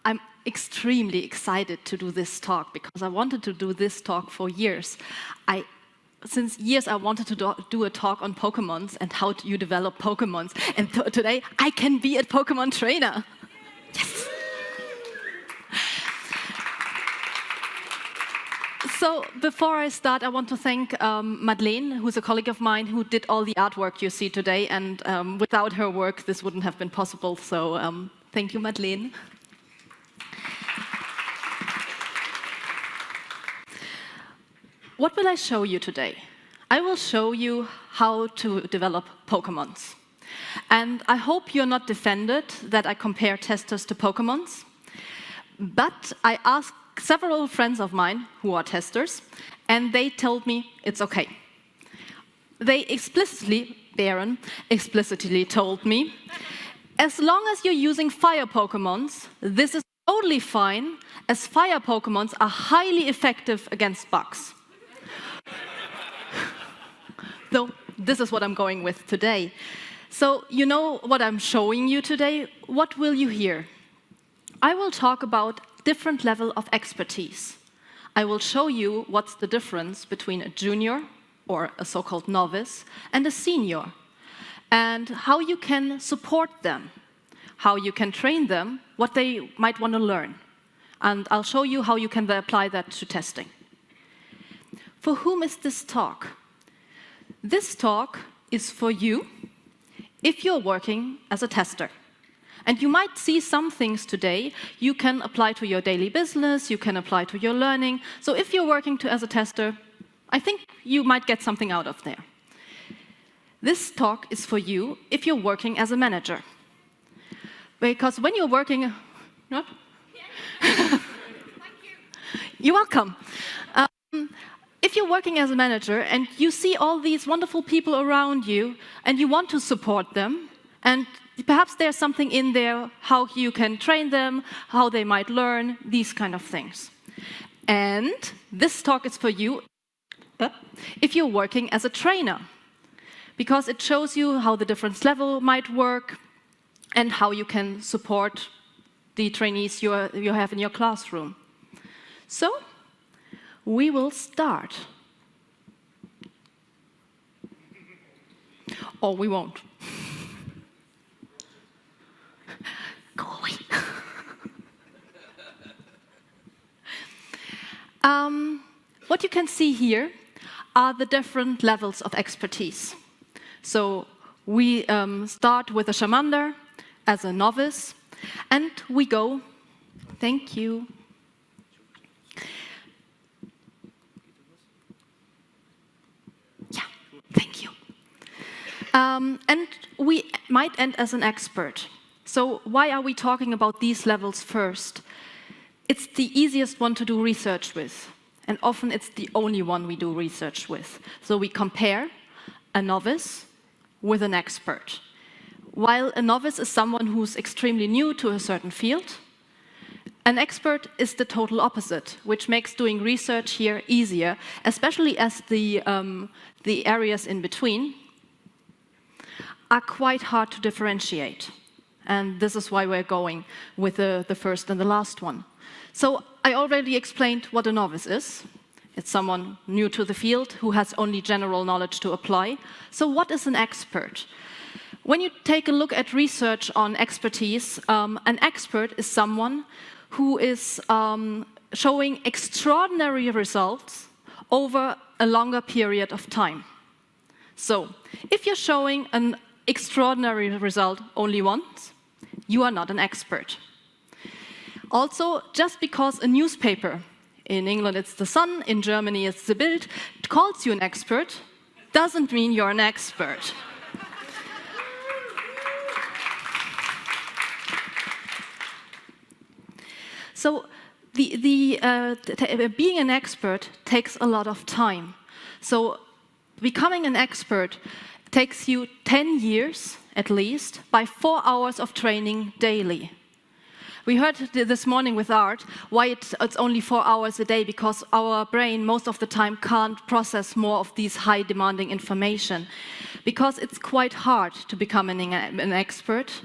I'm extremely excited to do this talk because I wanted to do this talk for years. Since years I wanted to do a talk on Pokemons and how you develop Pokemons. And today I can be a Pokemon trainer. Yes! So before I start, I want to thank Madeleine, who's a colleague of mine, who did all the artwork you see today. And without her work, this wouldn't have been possible. So thank you, Madeleine. What will I show you today? I will show you how to develop Pokemons. And I hope you're not offended that I compare testers to Pokemons. But I asked several friends of mine who are testers, and they told me it's okay. They Baron explicitly told me, as long as you're using fire Pokemons, this is totally fine, as fire Pokemons are highly effective against bugs. So this is what I'm going with today. So you know what I'm showing you today? What will you hear? I will talk about different level of expertise. I will show you what's the difference between a junior, or a so-called novice, and a senior, and how you can support them, how you can train them, what they might want to learn. And I'll show you how you can apply that to testing. For whom is this talk? This talk is for you if you're working as a tester. And you might see some things today you can apply to your daily business, you can apply to your learning. So if you're working as a tester, I think you might get something out of there. This talk is for you if you're working as a manager. Because when you're working... What? Thank you. You're welcome. If you're working as a manager and you see all these wonderful people around you and you want to support them, and perhaps there's something in there, how you can train them, how they might learn, these kind of things. And this talk is for you if you're working as a trainer, because it shows you how the different level might work and how you can support the trainees you have in your classroom. So, we will start. Or we won't. Go away. What you can see here are the different levels of expertise. So we start with a Charmander as a novice, and we go, thank you. Yeah, thank you. And we might end as an expert. So why are we talking about these levels first? It's the easiest one to do research with, and often it's the only one we do research with. So we compare a novice with an expert. While a novice is someone who's extremely new to a certain field, an expert is the total opposite, which makes doing research here easier, especially as the areas in between are quite hard to differentiate. And this is why we're going with the first and the last one. So I already explained what a novice is. It's someone new to the field who has only general knowledge to apply. So what is an expert? When you take a look at research on expertise, an expert is someone who is showing extraordinary results over a longer period of time. So if you're showing an extraordinary result only once, you are not an expert. Also, just because a newspaper, in England it's The Sun, in Germany it's The Bild, calls you an expert, doesn't mean you're an expert. So being an expert takes a lot of time. So becoming an expert takes you 10 years, at least, by 4 hours of training daily. We heard this morning with Art why it's only 4 hours a day, because our brain most of the time can't process more of these high demanding information. Because it's quite hard to become an expert.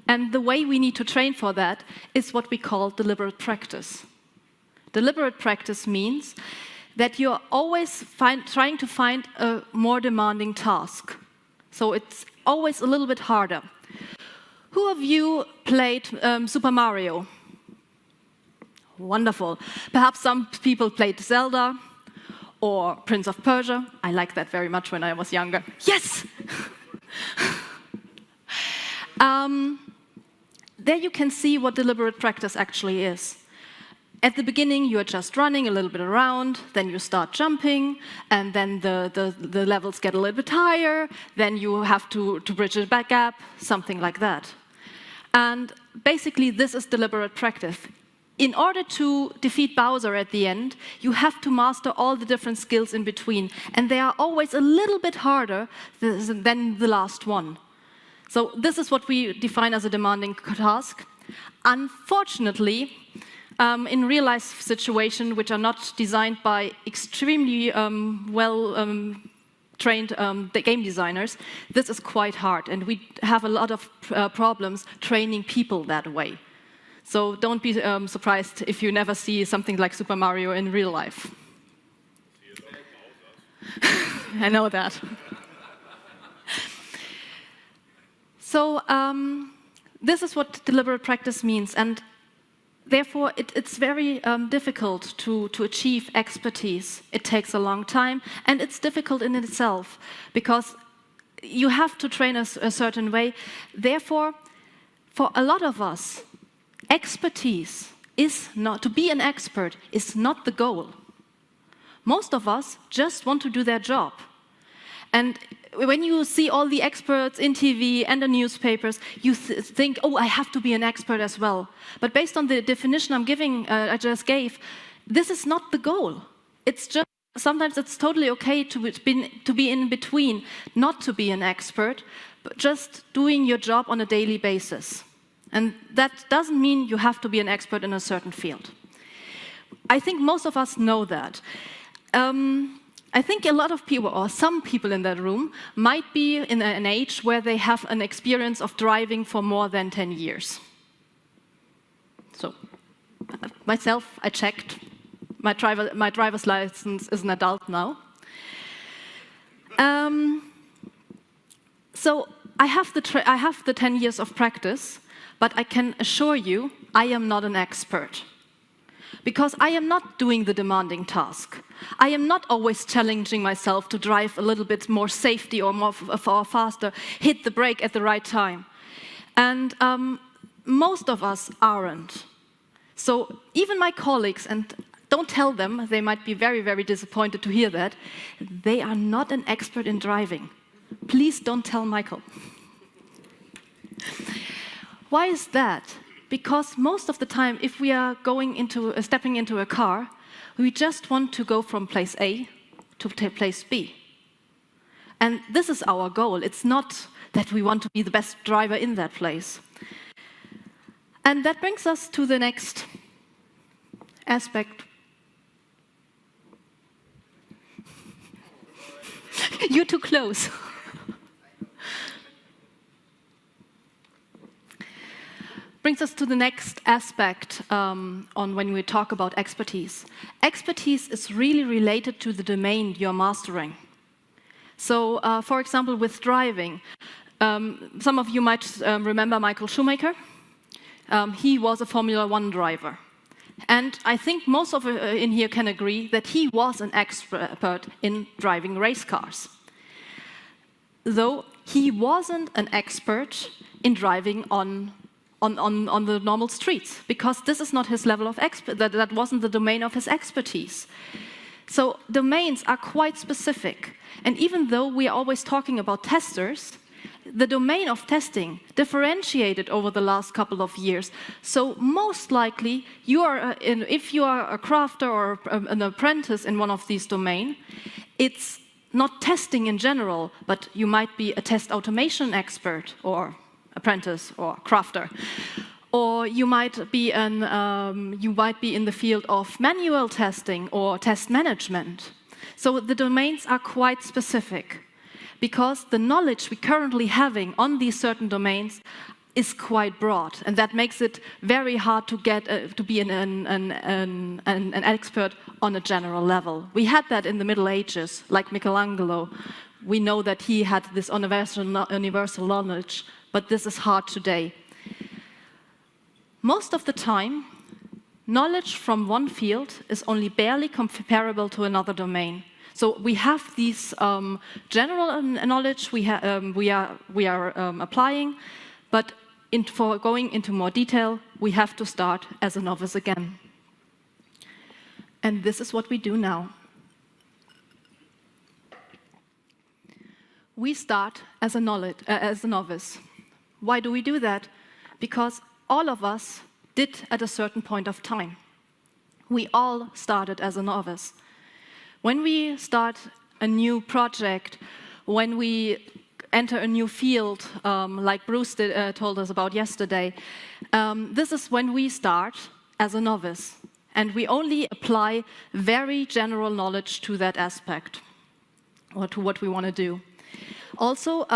And the way we need to train for that is what we call deliberate practice. Deliberate practice means that you're always trying to find a more demanding task. So it's always a little bit harder. Who of you played Super Mario? Wonderful. Perhaps some people played Zelda or Prince of Persia. I liked that very much when I was younger. Yes! There you can see what deliberate practice actually is. At the beginning, you're just running a little bit around, then you start jumping, and then the levels get a little bit higher, then you have to bridge it back up, something like that. And basically, this is deliberate practice. In order to defeat Bowser at the end, you have to master all the different skills in between, and they are always a little bit harder than the last one. So this is what we define as a demanding task. Unfortunately, in real-life situations, which are not designed by extremely well-trained game designers, this is quite hard, and we have a lot of problems training people that way. So don't be surprised if you never see something like Super Mario in real life. I know that. So this is what deliberate practice means, and therefore it's very difficult to achieve expertise. It takes a long time, and it's difficult in itself, because you have to train a certain way. Therefore, for a lot of us, expertise is not, to be an expert is not the goal. Most of us just want to do their job. And when you see all the experts in TV and the newspapers, you think, oh, I have to be an expert as well. But based on the definition I just gave, this is not the goal. It's just, sometimes it's totally okay to be in between, not to be an expert, but just doing your job on a daily basis. And that doesn't mean you have to be an expert in a certain field. I think most of us know that. I think a lot of people, or some people in that room, might be in an age where they have an experience of driving for more than 10 years. So, myself, I checked. My driver's license is an adult now. So, I have the 10 years of practice, but I can assure you, I am not an expert. Because I am not doing the demanding task. I am not always challenging myself to drive a little bit more safety or more faster, hit the brake at the right time. And most of us aren't. So even my colleagues, and don't tell them, they might be very, very disappointed to hear that, they are not an expert in driving. Please don't tell Michael. Why is that? Because most of the time, if we are stepping into a car, we just want to go from place A to place B. And this is our goal. It's not that we want to be the best driver in that place. And that brings us to the next aspect. You're too close. Brings us to the next aspect on when we talk about expertise. Expertise is really related to the domain you're mastering. So, for example, with driving, some of you might remember Michael Schumacher. He was a Formula One driver. And I think most of in here can agree that he was an expert in driving race cars. Though he wasn't an expert in driving on the normal streets, because this is not his level of that wasn't the domain of his expertise. So domains are quite specific. And even though we are always talking about testers, the domain of testing differentiated over the last couple of years. So most likely, if you are a crafter or an apprentice in one of these domains, it's not testing in general, but you might be a test automation expert or apprentice or crafter, or you might be in the field of manual testing or test management. So the domains are quite specific, because the knowledge we're currently having on these certain domains is quite broad, and that makes it very hard to get to be an expert on a general level. We had that in the Middle Ages, like Michelangelo. We know that he had this universal knowledge, but this is hard today. Most of the time, knowledge from one field is only barely comparable to another domain. So we have these general knowledge we are applying, but for going into more detail, we have to start as a novice again. And this is what we do now. We start as a novice. Why do we do that? Because all of us did at a certain point of time. We all started as a novice. When we start a new project, when we enter a new field, like Bruce told us about yesterday, this is when we start as a novice. And we only apply very general knowledge to that aspect, or to what we want to do. Also,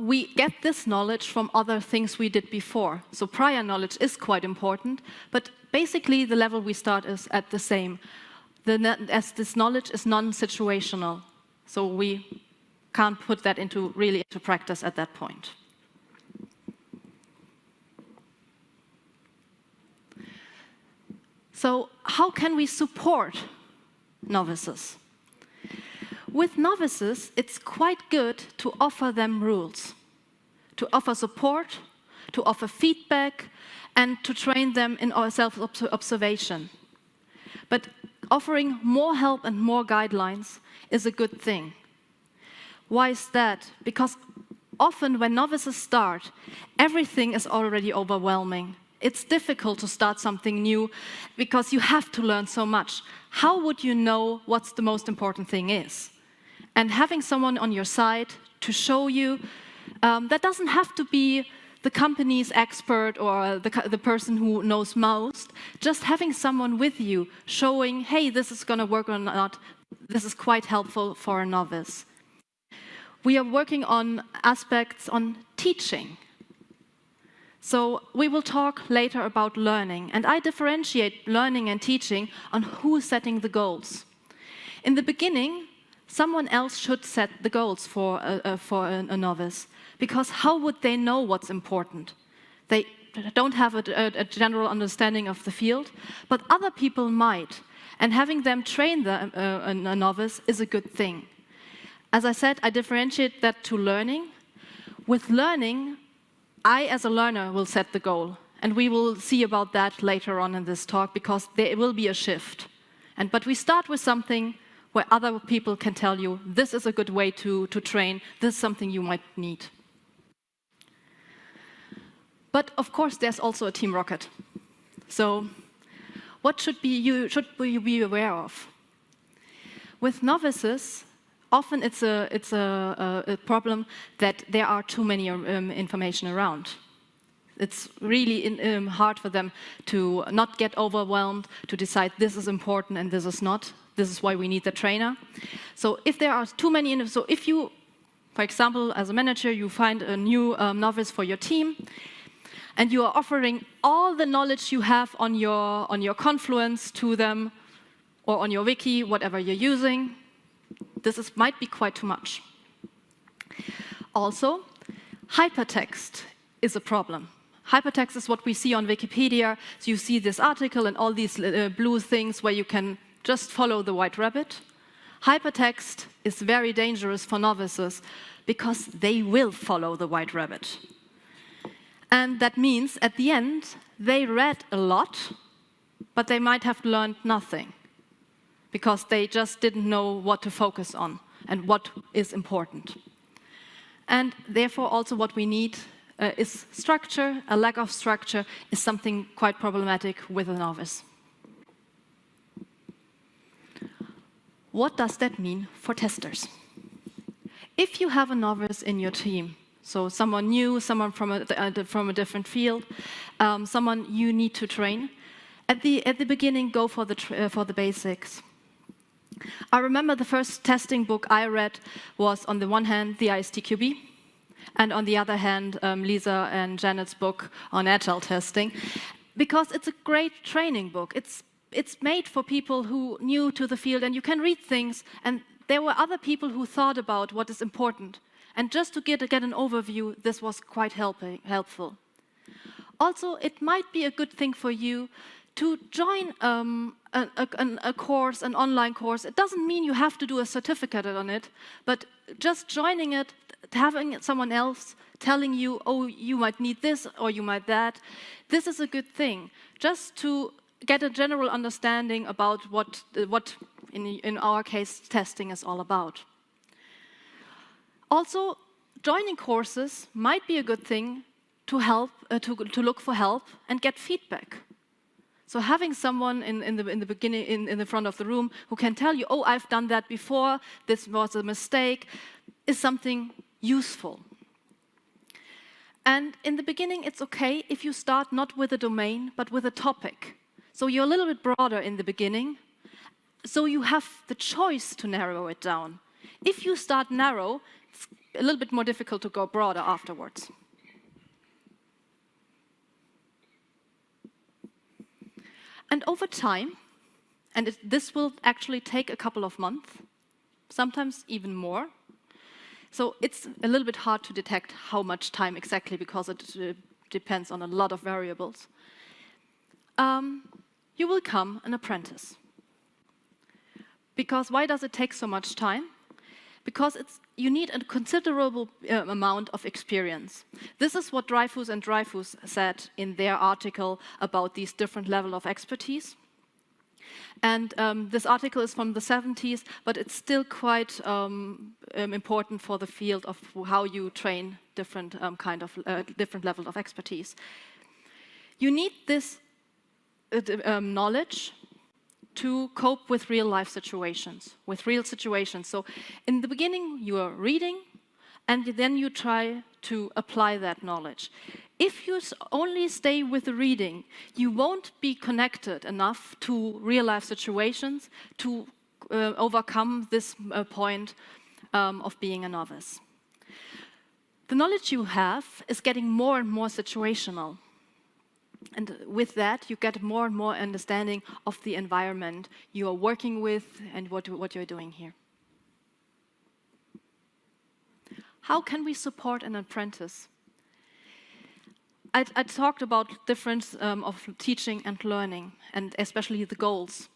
we get this knowledge from other things we did before. So prior knowledge is quite important, but basically the level we start is at the same. As this knowledge is non-situational, so we can't put that into practice at that point. So how can we support novices? With novices, it's quite good to offer them rules, to offer support, to offer feedback, and to train them in self-observation. But offering more help and more guidelines is a good thing. Why is that? Because often when novices start, everything is already overwhelming. It's difficult to start something new because you have to learn so much. How would you know what's the most important thing is? And having someone on your side to show you, that doesn't have to be the company's expert or the person who knows most. Just having someone with you showing, hey, this is going to work or not, this is quite helpful for a novice. We are working on aspects on teaching. So we will talk later about learning, and I differentiate learning and teaching on who's setting the goals. In the beginning, someone else should set the goals for a novice, because how would they know what's important? They don't have a general understanding of the field, but other people might, and having them train a novice is a good thing. As I said, I differentiate that to learning. With learning, I as a learner will set the goal, and we will see about that later on in this talk, because there will be a shift. But we start with something where other people can tell you, this is a good way to train, this is something you might need. But of course, there's also a team rocket. So what should you be aware of? With novices, often it's a problem that there are too many information around. It's really hard for them to not get overwhelmed, to decide this is important and this is not. This is why we need the trainer. So if there are too many, so if you, for example, as a manager, you find a new novice for your team, and you are offering all the knowledge you have on your Confluence to them, or on your wiki, whatever you're using, this might be quite too much. Also, hypertext is a problem. Hypertext is what we see on Wikipedia. So you see this article and all these blue things where you can just follow the white rabbit. Hypertext is very dangerous for novices because they will follow the white rabbit. And that means at the end, they read a lot, but they might have learned nothing because they just didn't know what to focus on and what is important. And therefore, also what we need is structure. A lack of structure is something quite problematic with a novice. What does that mean for testers? If you have a novice in your team, so someone new, someone from a different field, someone you need to train, at the beginning, go for the basics. I remember the first testing book I read was, on the one hand, the ISTQB, And on the other hand, Lisa and Janet's book on agile testing, because it's a great training book. It's made for people who are new to the field, and you can read things, and there were other people who thought about what is important. And just to get an overview, this was quite helpful. Also, it might be a good thing for you to join a course, an online course. It doesn't mean you have to do a certificate on it, but just joining it, having someone else telling you, oh, you might need this or you might that, this is a good thing. Just to get a general understanding about what in our case, testing is all about. Also, joining courses might be a good thing to help, to look for help and get feedback. So having someone in the beginning, in the front of the room, who can tell you, oh, I've done that before, this was a mistake, is something useful. And in the beginning, it's okay if you start not with a domain, but with a topic. So you're a little bit broader in the beginning, so you have the choice to narrow it down. If you start narrow, it's a little bit more difficult to go broader afterwards. And over time, and this will actually take a couple of months, sometimes even more. So it's a little bit hard to detect how much time exactly, because it depends on a lot of variables. You will become an apprentice. Because why does it take so much time? Because you need a considerable amount of experience. This is what Dreyfus and Dreyfus said in their article about these different levels of expertise. And this article is from the 70s, but it's still quite important for the field of how you train different different levels of expertise. You need this knowledge to cope with real-life situations, So in the beginning, you are reading, and then you try to apply that knowledge. If you only stay with the reading, you won't be connected enough to real-life situations to overcome this point of being a novice. The knowledge you have is getting more and more situational. And with that, you get more and more understanding of the environment you are working with and what you're doing here. How can we support an apprentice? I talked about the difference of teaching and learning, and especially the goals.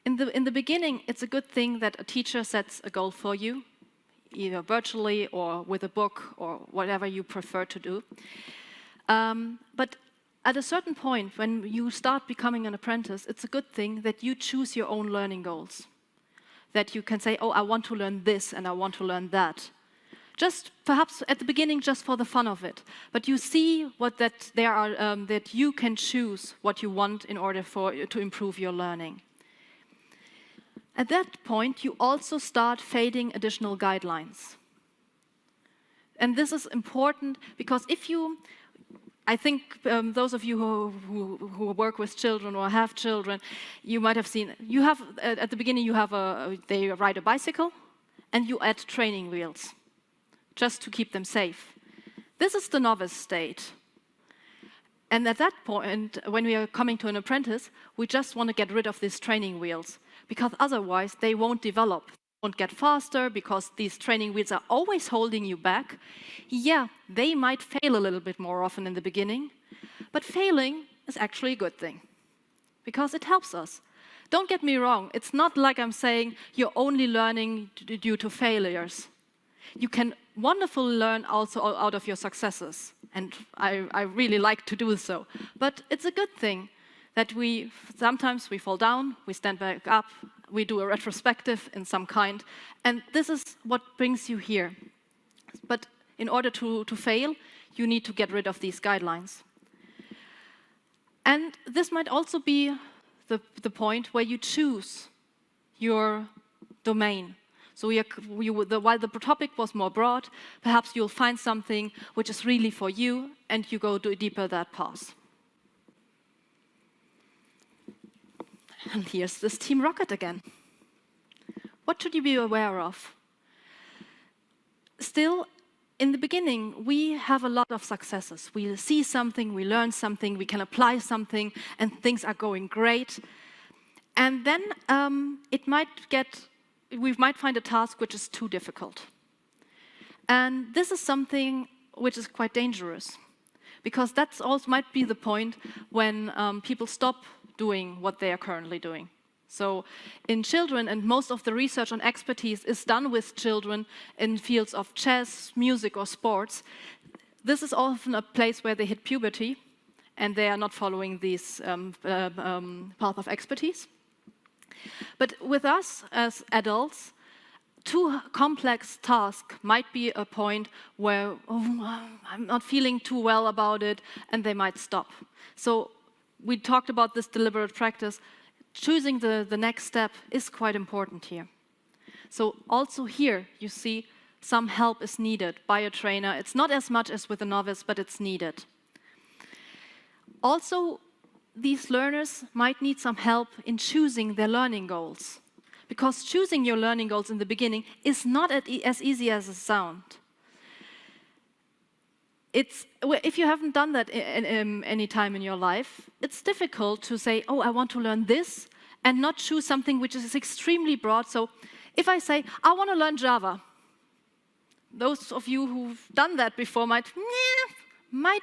In the beginning, it's a good thing that a teacher sets a goal for you, either virtually or with a book or whatever you prefer to do. But at a certain point, when you start becoming an apprentice, it's a good thing that you choose your own learning goals. That you can say, oh, I want to learn this and I want to learn that. Just perhaps at the beginning, just for the fun of it. But you see that you can choose what you want in order to improve your learning. At that point, you also start fading additional guidelines. And this is important because I think those of you who work with children or have children, you might have seen, at the beginning they ride a bicycle and you add training wheels just to keep them safe. This is the novice state. And at that point, when we are coming to an apprentice, we just want to get rid of these training wheels because otherwise they won't develop. Won't get faster because these training wheels are always holding you back. Yeah, they might fail a little bit more often in the beginning, but failing is actually a good thing because it helps us. Don't get me wrong, it's not like I'm saying you're only learning due to failures. You can wonderfully learn also out of your successes, and I really like to do so. But it's a good thing that sometimes we fall down, we stand back up, we do a retrospective in some kind, and this is what brings you here. But in order to fail, you need to get rid of these guidelines. And this might also be the point where you choose your domain. So while the topic was more broad, perhaps you'll find something which is really for you, and you go deeper that path. And here's this Team Rocket again. What should you be aware of? Still, in the beginning, we have a lot of successes. We see something, we learn something, we can apply something, and things are going great. And then we might find a task which is too difficult. And this is something which is quite dangerous, because that also might be the point when people stop doing what they are currently doing. So in children, and most of the research on expertise is done with children in fields of chess, music, or sports. This is often a place where they hit puberty, and they are not following this path of expertise. But with us as adults, too complex task might be a point where I'm not feeling too well about it, and they might stop. So we talked about this deliberate practice. Choosing the next step is quite important here. So also here, you see, some help is needed by a trainer. It's not as much as with a novice, but it's needed. Also, these learners might need some help in choosing their learning goals, because choosing your learning goals in the beginning is not as easy as it sounds. If you haven't done that any time in your life, it's difficult to say, oh, I want to learn this, and not choose something which is extremely broad. So if I say, I want to learn Java, those of you who've done that before might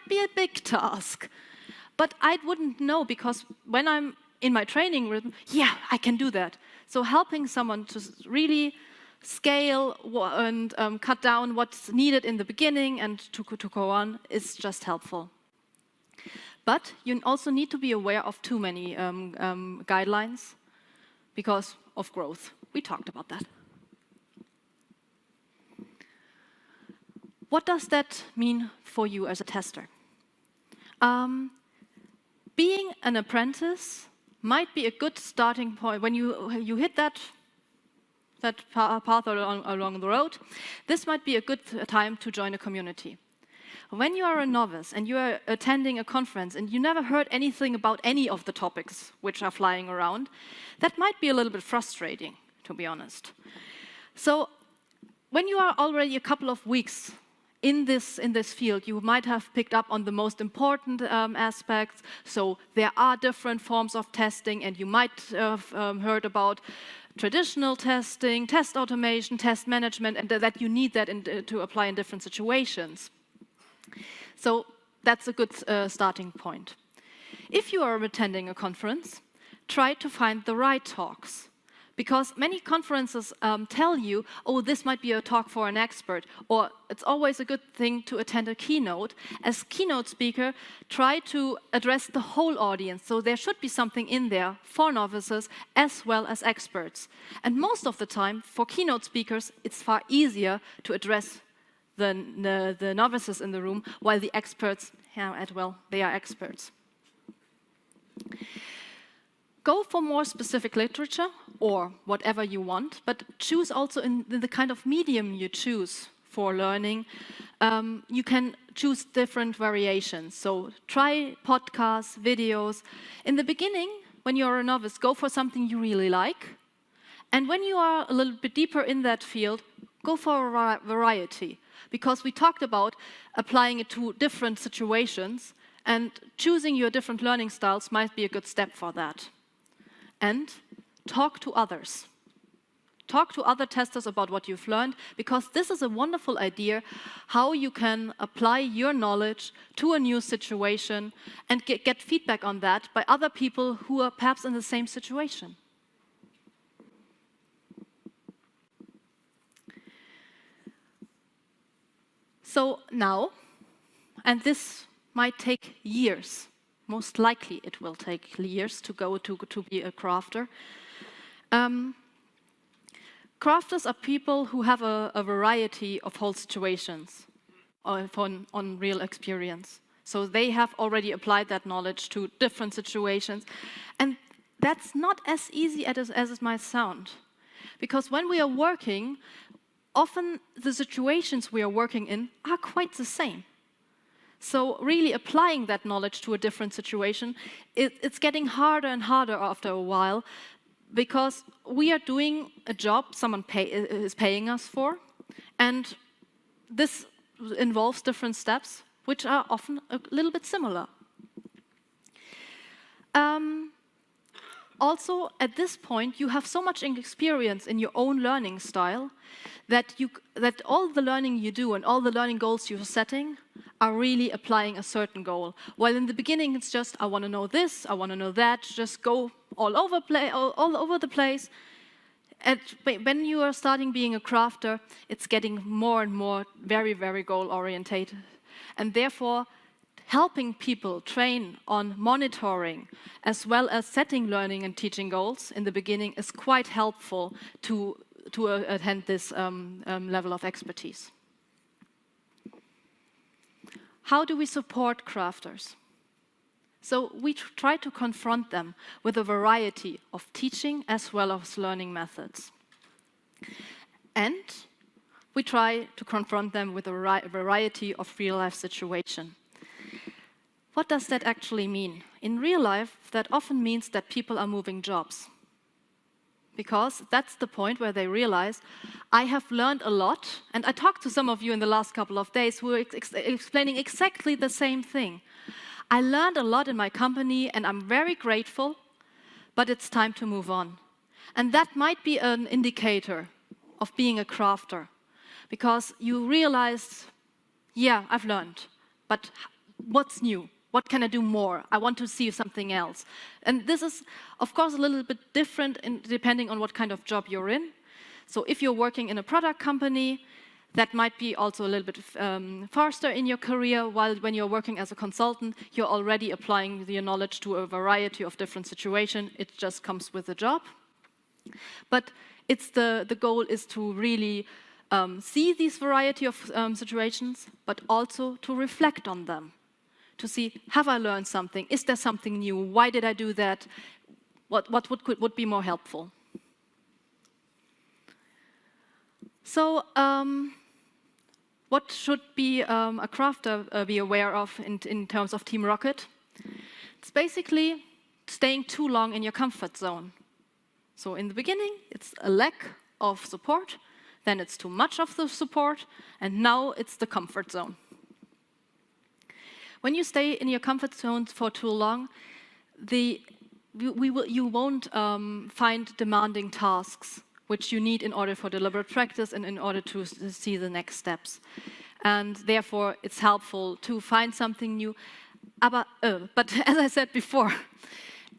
be a big task. But I wouldn't know, because when I'm in my training rhythm, yeah, I can do that. So helping someone to really scale and cut down what's needed in the beginning and to go on is just helpful. But you also need to be aware of too many guidelines because of growth. We talked about that. What does that mean for you as a tester? Being an apprentice might be a good starting point. When you hit that path along the road, this might be a good time to join a community. When you are a novice and you are attending a conference and you never heard anything about any of the topics which are flying around, that might be a little bit frustrating, to be honest. So when you are already a couple of weeks in this field, you might have picked up on the most important aspects. So there are different forms of testing, and you might have heard about traditional testing, test automation, test management, and that you need that to apply in different situations. So that's a good starting point. If you are attending a conference, try to find the right talks. Because many conferences tell you, oh, this might be a talk for an expert, or it's always a good thing to attend a keynote. As keynote speaker, try to address the whole audience. So there should be something in there for novices as well as experts. And most of the time, for keynote speakers, it's far easier to address the novices in the room, while the experts, they are experts. Go for more specific literature or whatever you want, but choose also in the kind of medium you choose for learning. You can choose different variations. So try podcasts, videos. In the beginning, when you're a novice, go for something you really like. And when you are a little bit deeper in that field, go for a variety. Because we talked about applying it to different situations, and choosing your different learning styles might be a good step for that. And talk to others. Talk to other testers about what you've learned, because this is a wonderful idea how you can apply your knowledge to a new situation and get feedback on that by other people who are perhaps in the same situation. So now, and this might take years, most likely it will take years to go to be a crafter. Crafters are people who have a variety of whole situations on real experience. So they have already applied that knowledge to different situations. And that's not as easy as it might sound. Because when we are working, often the situations we are working in are quite the same. So really applying that knowledge to a different situation, it's getting harder and harder after a while, because we are doing a job someone is paying us for, and this involves different steps, which are often a little bit similar. Also, at this point, you have so much experience in your own learning style that all the learning you do and all the learning goals you're setting are really applying a certain goal. While in the beginning, it's just, I want to know this, I want to know that, just go all over the place. And when you are starting being a crafter, it's getting more and more very, very goal-orientated. And therefore, helping people train on monitoring as well as setting learning and teaching goals in the beginning is quite helpful to attend this level of expertise. How do we support crafters? So we try to confront them with a variety of teaching as well as learning methods. And we try to confront them with a variety of real-life situations. What does that actually mean? In real life, that often means that people are moving jobs. Because that's the point where they realize, I have learned a lot, and I talked to some of you in the last couple of days who were explaining exactly the same thing. I learned a lot in my company, and I'm very grateful, but it's time to move on. And that might be an indicator of being a crafter, because you realize, yeah, I've learned, but what's new? What can I do more? I want to see something else. And this is, of course, a little bit different depending on what kind of job you're in. So if you're working in a product company, that might be also a little bit faster in your career, while when you're working as a consultant, you're already applying your knowledge to a variety of different situations. It just comes with the job. But the goal is to really see these variety of situations, but also to reflect on them. To see, have I learned something? Is there something new? Why did I do that? What would be more helpful? So, what should be a crafter be aware of in terms of Team Rocket? It's basically staying too long in your comfort zone. So in the beginning, it's a lack of support, then it's too much of the support, and now it's the comfort zone. When you stay in your comfort zone for too long, you won't find demanding tasks which you need in order for deliberate practice and in order to see the next steps. And therefore, it's helpful to find something new. But as I said before,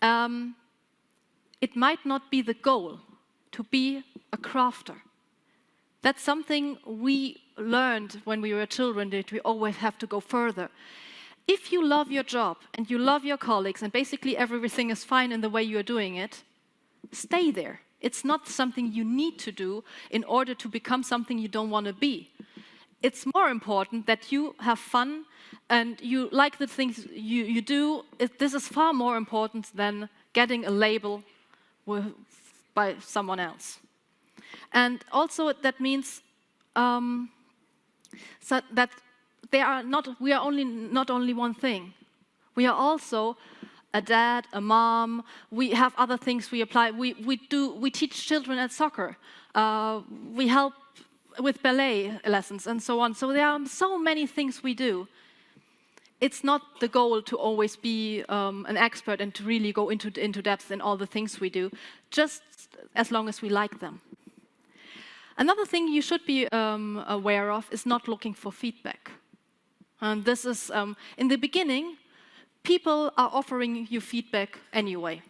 it might not be the goal to be a crafter. That's something we learned when we were children, that we always have to go further. If you love your job and you love your colleagues and basically everything is fine in the way you're doing it, stay there. It's not something you need to do in order to become something you don't want to be. It's more important that you have fun and you like the things you do. This is far more important than getting a label by someone else. And also that means that we are not only one thing. We are also a dad, a mom. We have other things we apply. We teach children at soccer. We help with ballet lessons and so on. So there are so many things we do. It's not the goal to always be an expert and to really go into depth in all the things we do, just as long as we like them. Another thing you should be aware of is not looking for feedback. And this is, in the beginning, people are offering you feedback anyway.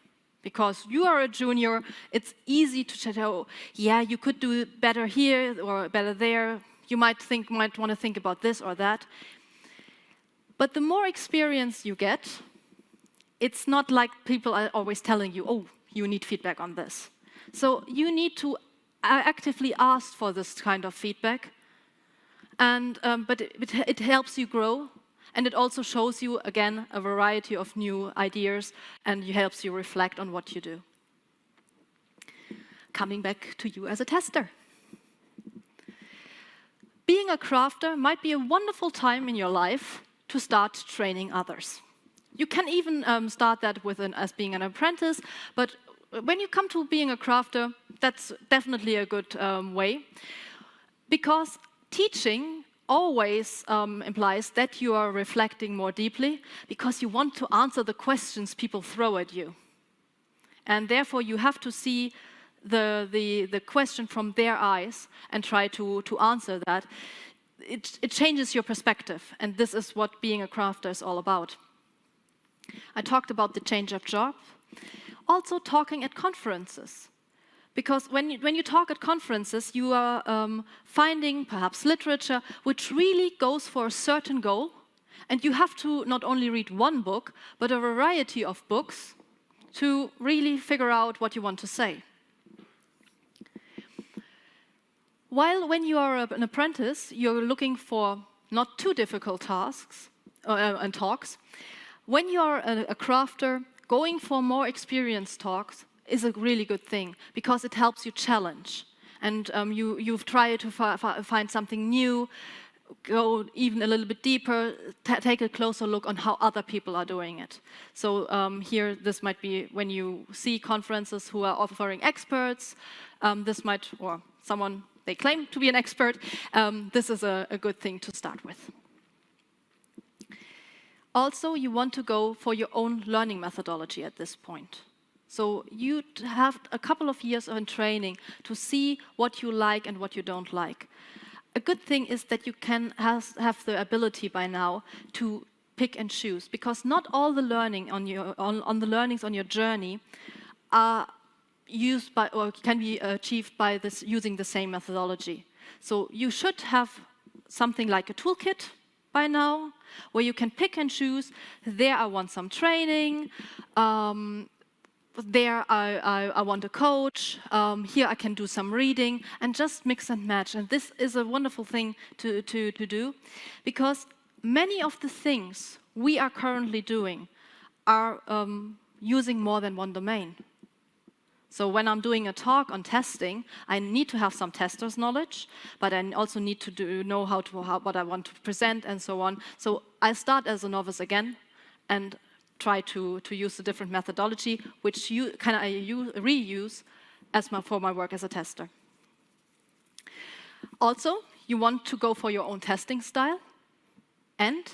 Because you are a junior, it's easy to tell, yeah, you could do better here or better there. You might want to think about this or that. But the more experience you get, it's not like people are always telling you, oh, you need feedback on this. So you need to actively ask for this kind of feedback. And, but it helps you grow, and it also shows you, again, a variety of new ideas, and it helps you reflect on what you do. Coming back to you as a tester. Being a crafter might be a wonderful time in your life to start training others. You can even start that as being an apprentice, but when you come to being a crafter, that's definitely a good way, because teaching always implies that you are reflecting more deeply because you want to answer the questions people throw at you. And therefore, you have to see the question from their eyes and try to answer that. It changes your perspective, and this is what being a crafter is all about. I talked about the change of job. Also talking at conferences. Because when you talk at conferences, you are finding perhaps literature which really goes for a certain goal, and you have to not only read one book, but a variety of books to really figure out what you want to say. While when you are an apprentice, you're looking for not too difficult tasks and talks. When you are a crafter, going for more experienced talks is a really good thing because it helps you challenge. And you've tried to find something new, go even a little bit deeper, take a closer look on how other people are doing it. So here, this might be when you see conferences who are offering experts, this might, or someone they claim to be an expert, this is a good thing to start with. Also, you want to go for your own learning methodology at this point. So you have a couple of years of training to see what you like and what you don't like. A good thing is that you can have the ability by now to pick and choose, because not all the learning on the learnings on your journey are used by or can be achieved by this using the same methodology. So you should have something like a toolkit by now, where you can pick and choose. There I want some training. There I want a coach. Here I can do some reading, and just mix and match. And this is a wonderful thing to do, because many of the things we are currently doing are using more than one domain. So when I'm doing a talk on testing, I need to have some tester's knowledge, but I also need to know what I want to present and so on. So I start as a novice again and try to use a different methodology, which I reuse for my work as a tester. Also, you want to go for your own testing style, and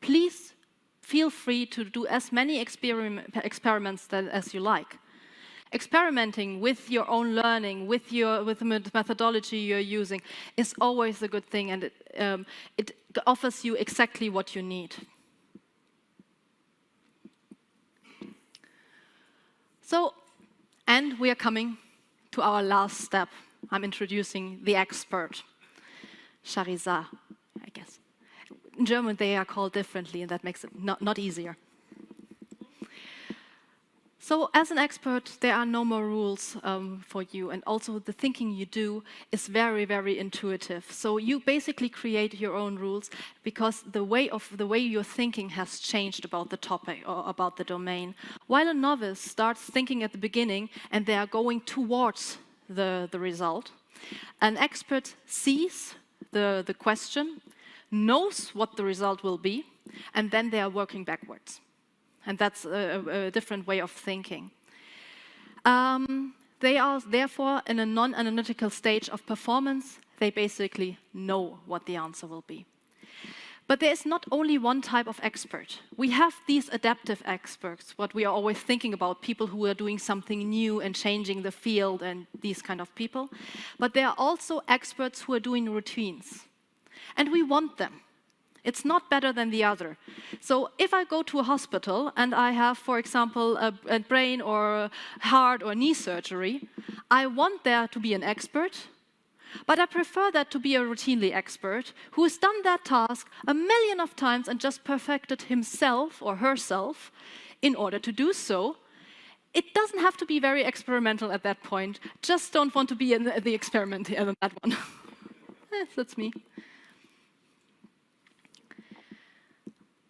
please feel free to do as many experiments as you like. Experimenting with your own learning, with the methodology you're using, is always a good thing, and it offers you exactly what you need. So, and we are coming to our last step. I'm introducing the expert, Charizard, I guess. In German, they are called differently, and that makes it not easier. So as an expert, there are no more rules for you, and also the thinking you do is very, very intuitive. So you basically create your own rules because the way you're thinking has changed about the topic or about the domain. While a novice starts thinking at the beginning and they are going towards the result, an expert sees the question, knows what the result will be, and then they are working backwards. And that's a different way of thinking. They are therefore in a non-analytical stage of performance. They basically know what the answer will be. But there is not only one type of expert. We have these adaptive experts, what we are always thinking about, people who are doing something new and changing the field and these kind of people. But there are also experts who are doing routines. And we want them. It's not better than the other. So if I go to a hospital and I have, for example, a brain or heart or knee surgery, I want there to be an expert, but I prefer that to be a routinely expert who has done that task a million of times and just perfected himself or herself in order to do so. It doesn't have to be very experimental at that point. Just don't want to be in the experiment in that one. That's me.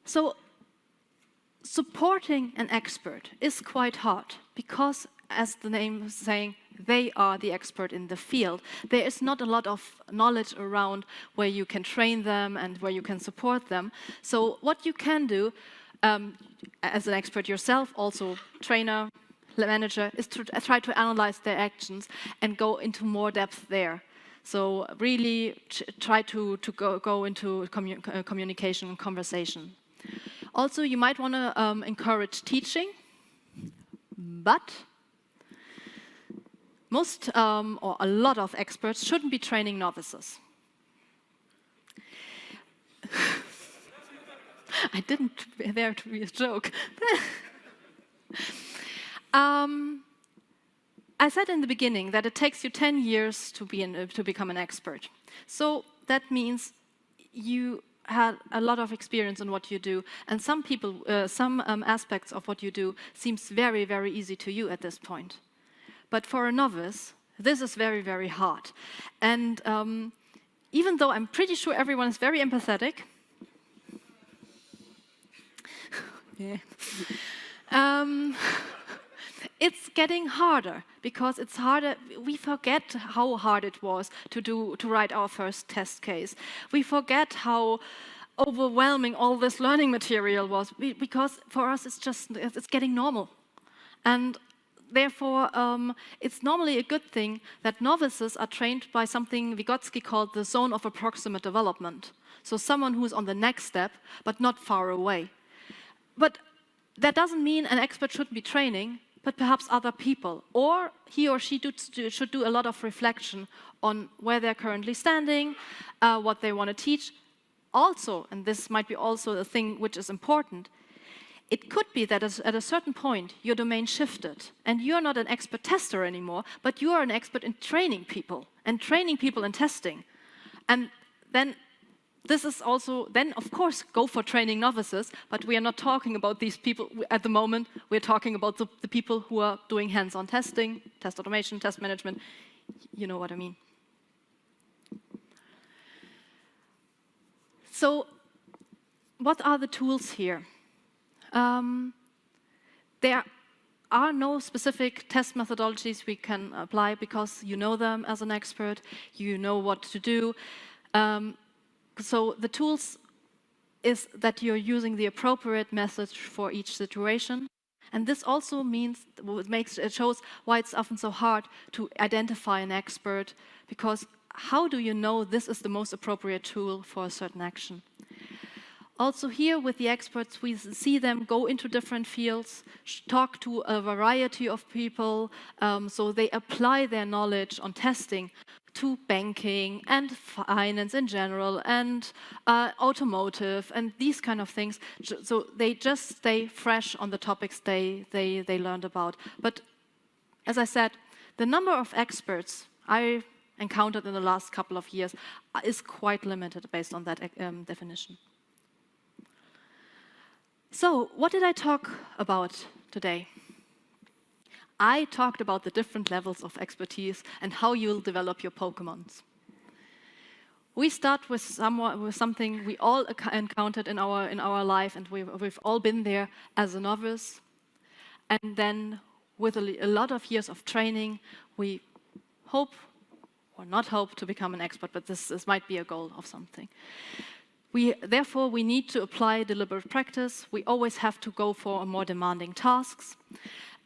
So, supporting an expert is quite hard because, as the name is saying, they are the expert in the field. There is not a lot of knowledge around where you can train them and where you can support them. So, what you can do as an expert yourself, also trainer, manager, is to try to analyze their actions and go into more depth there. So really try to go into communication and conversation. Also, you might want to encourage teaching, but most or a lot of experts shouldn't be training novices. I didn't dare to be a joke. I said in the beginning that it takes you 10 years to become an expert. So that means you had a lot of experience in what you do, and some aspects of what you do seems very, very easy to you at this point. But for a novice, this is very, very hard. And even though I'm pretty sure everyone is very empathetic, yeah. It's getting harder because it's harder. We forget how hard it was to write our first test case. We forget how overwhelming all this learning material was because for us it's getting normal, and therefore it's normally a good thing that novices are trained by something Vygotsky called the zone of approximate development. So someone who's on the next step but not far away. But that doesn't mean an expert shouldn't be training, but perhaps other people. Or he or she should do a lot of reflection on where they're currently standing, what they want to teach. Also, and this might be also a thing which is important, it could be that at a certain point your domain shifted and you're not an expert tester anymore, but you are an expert in training people in testing. And then this is also, then of course, go for training novices, but we are not talking about these people at the moment. We're talking about the people who are doing hands-on testing, test automation, test management. You know what I mean. So what are the tools here? There are no specific test methodologies we can apply because you know them as an expert, you know what to do. So the tools is that you're using the appropriate message for each situation. And this also means, it shows why it's often so hard to identify an expert, because how do you know this is the most appropriate tool for a certain action? Also here with the experts, we see them go into different fields, talk to a variety of people, so they apply their knowledge on testing to banking and finance in general and automotive and these kind of things. So they just stay fresh on the topics they learned about. But as I said, the number of experts I encountered in the last couple of years is quite limited based on that definition. So what did I talk about today? I talked about the different levels of expertise and how you'll develop your Pokemons. We start with something we all encountered in our life, and we've all been there as a novice. And then with a lot of years of training, we hope, or not hope, to become an expert, but this might be a goal of something. Therefore, we need to apply deliberate practice. We always have to go for more demanding tasks.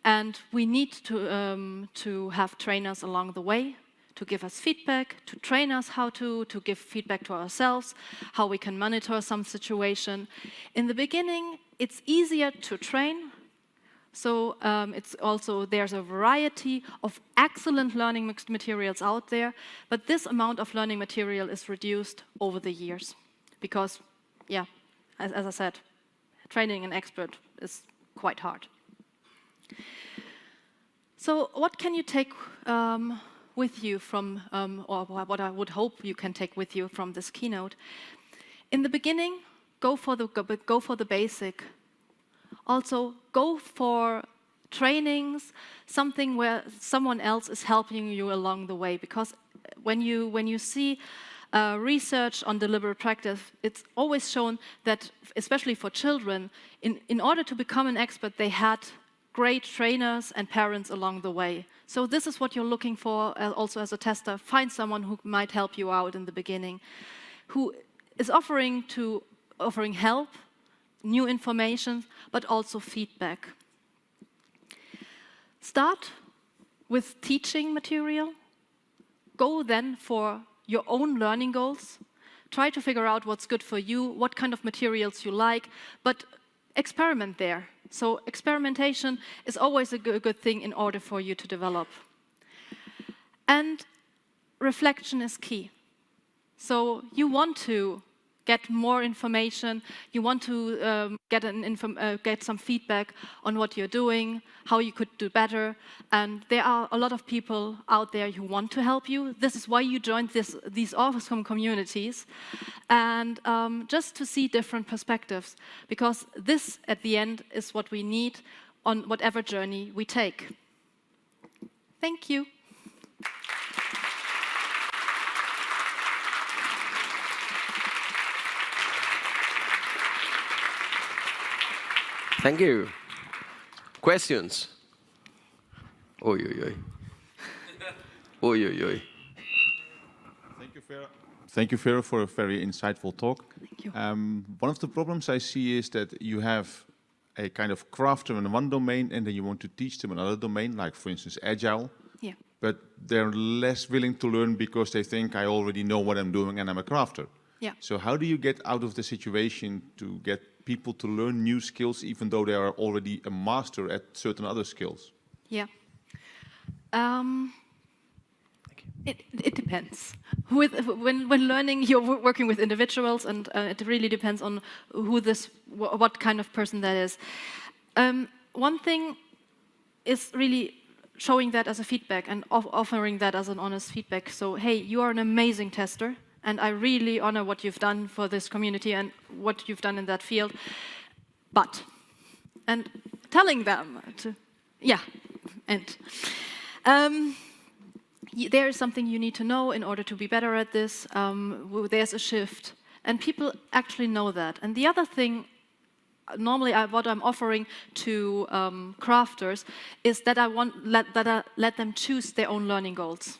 And we need to have trainers along the way to give us feedback, to train us how to give feedback to ourselves, how we can monitor some situation. In the beginning, it's easier to train. So there's a variety of excellent learning materials out there, but this amount of learning material is reduced over the years. Because, yeah, as I said, training an expert is quite hard. So what can you take with you from, or what I would hope you can take with you from this keynote? In the beginning, go for the basic. Also, go for trainings, something where someone else is helping you along the way. Because when you see research on deliberate practice, it's always shown that, especially for children, in order to become an expert, they had great trainers and parents along the way. So this is what you're looking for also as a tester. Find someone who might help you out in the beginning, who is offering help, new information, but also feedback. Start with teaching material. go then for your own learning goals. Try to figure out what's good for you, what kind of materials you like, but experiment there. So experimentation is always a good thing in order for you to develop. And reflection is key. So you want to get more information, you want to get some feedback on what you're doing, how you could do better, and there are a lot of people out there who want to help you. This is why you joined these awesome communities, and just to see different perspectives, because this, at the end, is what we need on whatever journey we take. Thank you. Thank you. Questions? Oi, oi, oi. Oi, oi, oi. Thank you, Vera. Thank you, Vera, for a very insightful talk. Thank you. One of the problems I see is that you have a kind of crafter in one domain, and then you want to teach them another domain, like, for instance, Agile. Yeah. But they're less willing to learn because they think, I already know what I'm doing and I'm a crafter. Yeah. So how do you get out of the situation to get people to learn new skills, even though they are already a master at certain other skills? Yeah. It depends. When learning, you're working with individuals, and it really depends on what kind of person that is. One thing is really showing that as a feedback and offering that as an honest feedback. So, hey, you are an amazing tester, and I really honor what you've done for this community and what you've done in that field. And telling them to, there is something you need to know in order to be better at this. There's a shift, and people actually know that. And the other thing, normally what I'm offering to crafters is that I let them choose their own learning goals,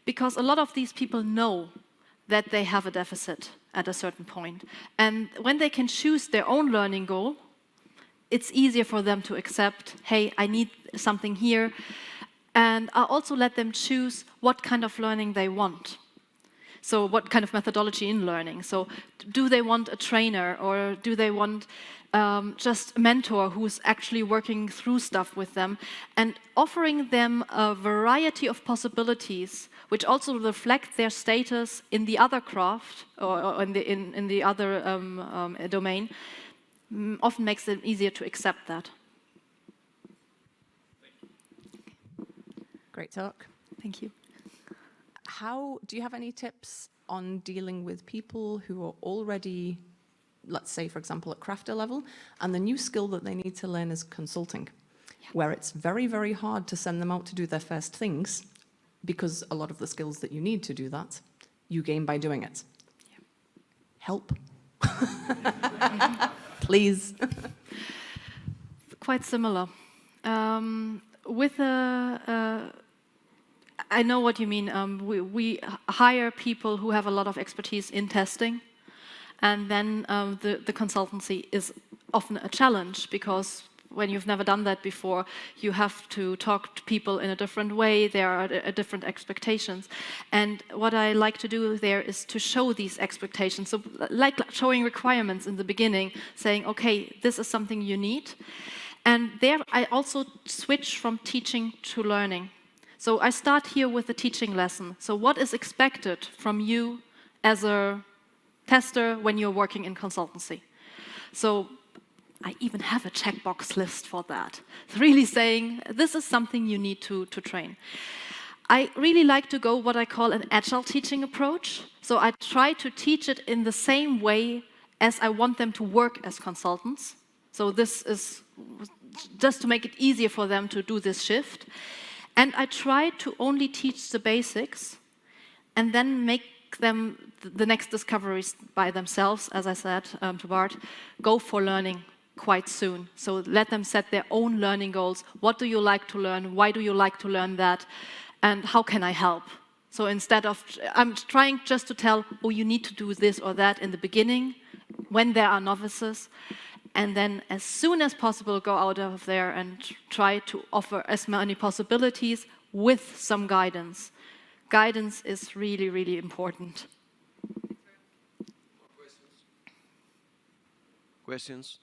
because a lot of these people know that they have a deficit at a certain point. And when they can choose their own learning goal, it's easier for them to accept, hey, I need something here. And I also let them choose what kind of learning they want. So what kind of methodology in learning. So do they want a trainer, or do they want just a mentor who's actually working through stuff with them, and offering them a variety of possibilities which also reflect their status in the other craft or in the other domain, often makes it easier to accept that. Great talk. Thank you. Do you have any tips on dealing with people who are already, let's say, for example, at crafter level, and the new skill that they need to learn is consulting, where it's very, very hard to send them out to do their first things, because a lot of the skills that you need to do that, you gain by doing it. Yeah. Help. Please. Quite similar. I know what you mean. We hire people who have a lot of expertise in testing, and then the consultancy is often a challenge, because when you've never done that before, you have to talk to people in a different way. There are different expectations. And what I like to do there is to show these expectations. So like showing requirements in the beginning, saying, okay, this is something you need. And there I also switch from teaching to learning. So I start here with the teaching lesson. So what is expected from you as a tester when you're working in consultancy? So I even have a checkbox list for that. It's really saying, this is something you need to train. I really like to go what I call an agile teaching approach. So I try to teach it in the same way as I want them to work as consultants. So this is just to make it easier for them to do this shift. And I try to only teach the basics and then make them the next discoveries by themselves, as I said to Bart, go for learning quite soon. So let them set their own learning goals. What do you like to learn? Why do you like to learn that? And how can I help? So instead of, I'm trying just to tell, oh, you need to do this or that in the beginning, when there are novices, and then as soon as possible go out of there and try to offer as many possibilities with some guidance. guidance is really, really important. Questions?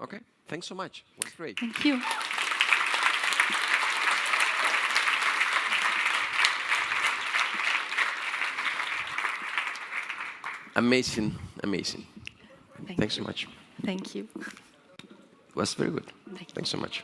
Okay, thanks so much. It was great. Thank you. Amazing, amazing. Thanks so much. Thank you. It was very good. Thank you. Thanks so much.